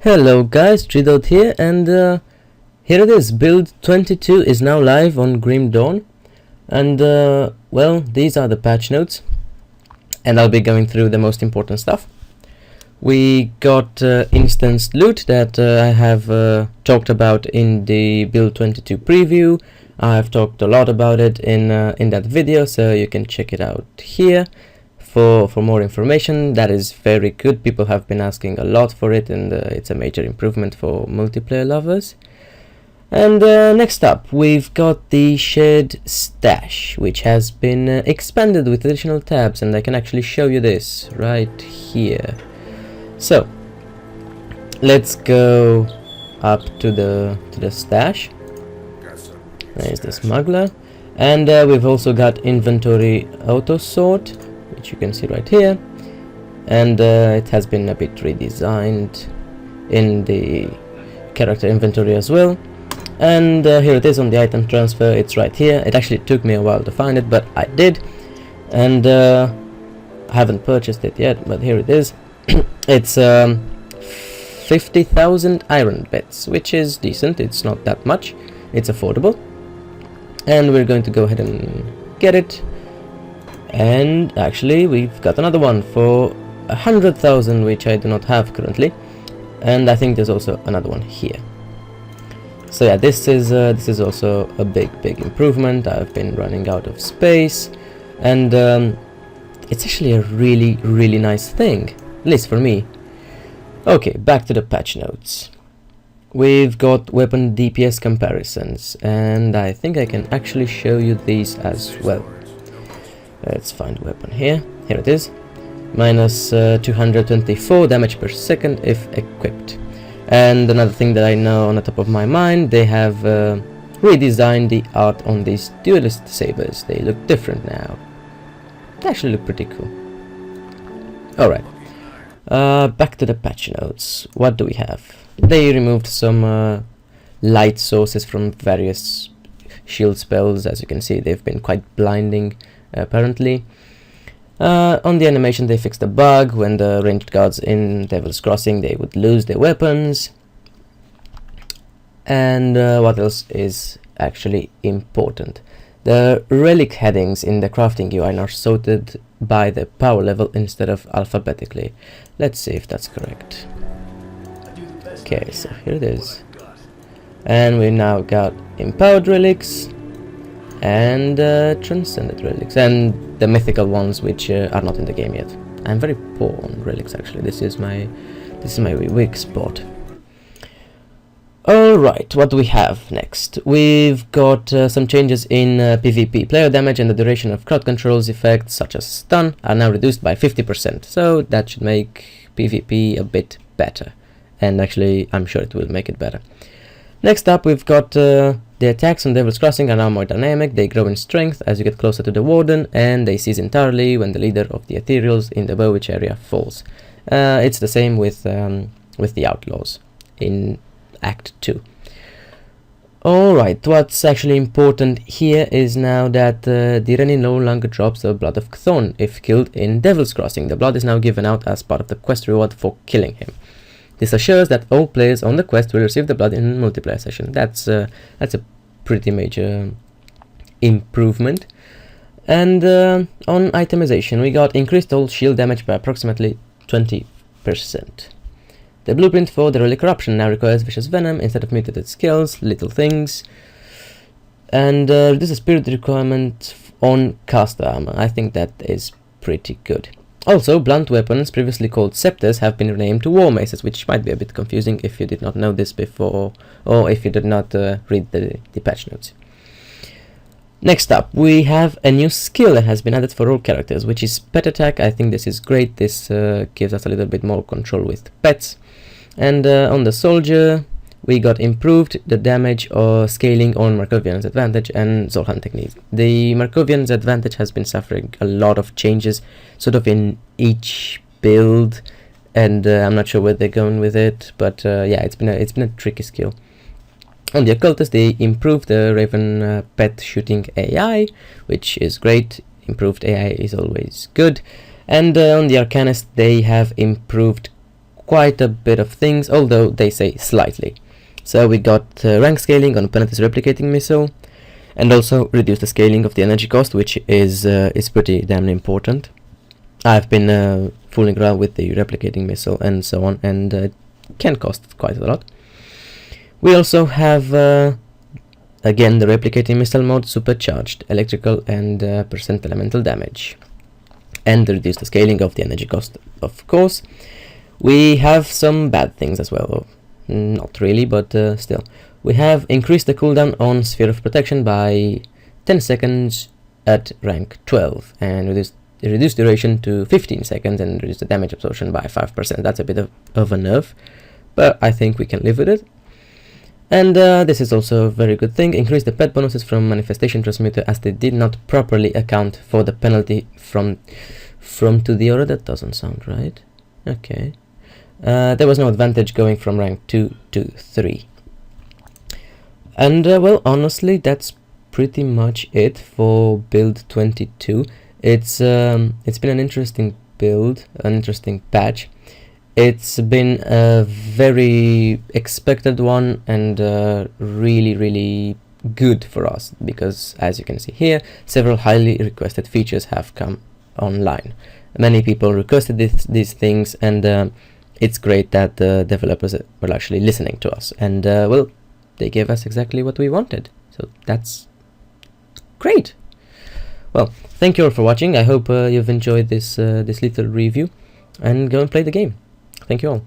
Hello guys, Tridot here, and here it is. Build 22 is now live on Grim Dawn, and well, these are the patch notes, and I'll be going through the most important stuff. We got instanced loot that I have talked about in the Build 22 preview. I've talked a lot about it in that video, so you can check it out here. For more information. That is very good. People have been asking a lot for it, and it's a major improvement for multiplayer lovers. And next up, we've got the shared stash, which has been expanded with additional tabs, and I can actually show you this right here. So let's go up to the stash. There's the smuggler, and we've also got inventory auto sort, which you can see right here, and it has been a bit redesigned in the character inventory as well. And here it is on the item transfer. It's right here. It actually took me a while to find it, but I did, and I haven't purchased it yet, but here it is. It's 50,000 iron bits, which is decent. It's not that much. It's affordable, and we're going to go ahead and get it. And actually we've got another one for 100,000, which I do not have currently, and I think there's also another one here. So yeah, this is also a big improvement. I've been running out of space, and it's actually a really nice thing, at least for me. Okay, back to the patch notes. We've got weapon DPS comparisons, and I think I can actually show you these as well. Let's find a weapon here. Here it is. Minus 224 damage per second if equipped. And another thing that I know on the top of my mind, they have redesigned the art on these duelist sabers. They look different now. They actually look pretty cool. Alright. Back to the patch notes. What do we have? They removed some light sources from various shield spells. As you can see, they've been quite blinding. Apparently, on the animation they fixed a bug. When the ranged guards in Devil's Crossing, they would lose their weapons. And what else is actually important? The relic headings in the crafting UI are sorted by the power level instead of alphabetically. Let's see if that's correct. Okay, so here it is, and we now got empowered relics and transcended relics, and the mythical ones, which are not in the game yet. I'm very poor on relics, actually. This is my weak spot. Alright, what do we have next? We've got some changes in PvP. Player damage and the duration of crowd controls effects, such as stun, are now reduced by 50%, so that should make PvP a bit better, and actually I'm sure it will make it better. Next up, we've got the attacks on Devil's Crossing are now more dynamic. They grow in strength as you get closer to the warden, and they cease entirely when the leader of the ethereals in the Bowwitch area falls. It's the same with the outlaws in Act 2. Alright, what's actually important here is now that Direni no longer drops the Blood of Chthon if killed in Devil's Crossing. The blood is now given out as part of the quest reward for killing him. This assures that all players on the quest will receive the blood in multiplayer session. That's a pretty major improvement. And on itemization, we got increased all shield damage by approximately 20%. The blueprint for the Relic Corruption now requires Vicious Venom instead of mutated skills, little things. And this is spirit requirement on caster armor. I think that is pretty good. Also, blunt weapons, previously called scepters, have been renamed to war maces, which might be a bit confusing if you did not know this before, or if you did not read the patch notes. Next up, we have a new skill that has been added for all characters, which is Pet Attack. I think this is great. This gives us a little bit more control with pets. And on the soldier, we got improved the damage or scaling on Markovian's Advantage and Zolhan technique. The Markovian's Advantage has been suffering a lot of changes sort of in each build, and I'm not sure where they're going with it, but yeah, it's been a tricky skill. On the Occultist, they improved the Raven pet shooting AI, which is great. Improved AI is always good. And on the Arcanist, they have improved quite a bit of things, although they say slightly. So we got rank scaling on Penalty's replicating missile, and also reduce the scaling of the energy cost, which is pretty damn important. I've been fooling around with the replicating missile and so on, and it can cost quite a lot. We also have again the replicating missile mode supercharged, electrical and percent elemental damage, and reduce the scaling of the energy cost, of course. We have some bad things as well, not really, but still. We have increased the cooldown on Sphere of Protection by 10 seconds at rank 12, and reduced duration to 15 seconds, and reduce the damage absorption by 5%. That's a bit of a nerf, but I think we can live with it. And this is also a very good thing. Increase the pet bonuses from Manifestation Transmitter, as they did not properly account for the penalty from to the order. That doesn't sound right. Okay. There was no advantage going from rank 2 to 3. And well, honestly, that's pretty much it for build 22. It's been an interesting build, an interesting patch. It's been a very expected one, and really good for us, because as you can see here, several highly requested features have come online. Many people requested these things, and it's great that the developers were actually listening to us, and well, they gave us exactly what we wanted, so that's great. Well, thank you all for watching. I hope you've enjoyed this little review, and go and play the game. Thank you all.